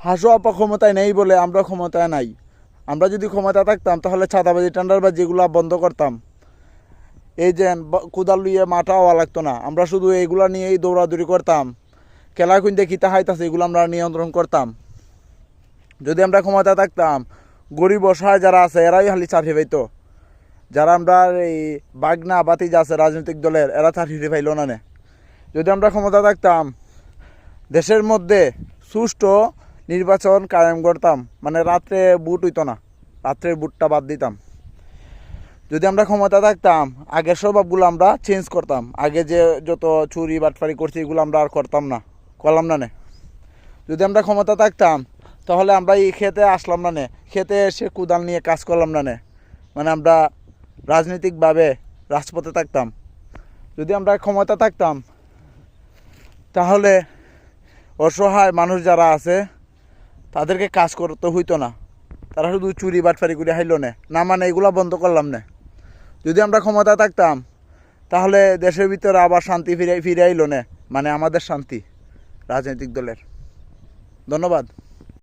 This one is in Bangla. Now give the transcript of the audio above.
হাসু আপা ক্ষমতায় নেই বলে আমরা ক্ষমতায় নাই। আমরা যদি ক্ষমতা থাকতাম তাহলে চাঁদাবাজি টেন্ডারবাজি এগুলো বন্ধ করতাম। এই যে কোদাল লইয়ে মাঠা হওয়া লাগতো না, আমরা শুধু এইগুলা নিয়েই দৌড়াদৌড়ি করতাম। খেলা কুইন্তে খিতা খাইতাছে এগুলো আমরা নিয়ন্ত্রণ করতাম। যদি আমরা ক্ষমতা থাকতাম, গরিব অসহায় যারা আছে এরাই খালি চাকরি পাইতো। যারা আমরা এই বাগনা বাতিজা আছে রাজনৈতিক দলের, এরা চাকরি পাইল না নে। যদি আমরা ক্ষমতা থাকতাম, দেশের মধ্যে সুষ্ঠু নির্বাচন কায়েম করতাম, মানে রাত্রে বুট হইতো না, রাত্রের বুটটা বাদ দিতাম। যদি আমরা ক্ষমতা থাকতাম, আগের স্বভাবগুলো আমরা চেঞ্জ করতাম। আগে যে যত চুরি বাটফারি করছি এগুলো আমরা আর করতাম না, করলাম না নে। যদি আমরা ক্ষমতা থাকতাম তাহলে আমরা এই খেতে আসলাম না নে, খেতে এসে কুদাল নিয়ে কাজ করলাম না নে, মানে আমরা রাজনৈতিকভাবে রাজপথে থাকতাম। যদি আমরা ক্ষমতা থাকতাম তাহলে অসহায় মানুষ যারা আছে তাদেরকে কাজ করতে হইতো না, তারা শুধু চুরি বাটফারি করে হাইল না, মানে এগুলো বন্ধ করলাম না। যদি আমরা ক্ষমতা থাকতাম তাহলে দেশের ভিতরে আবার শান্তি ফিরে আইল না, মানে আমাদের শান্তি রাজনৈতিক দলের। ধন্যবাদ।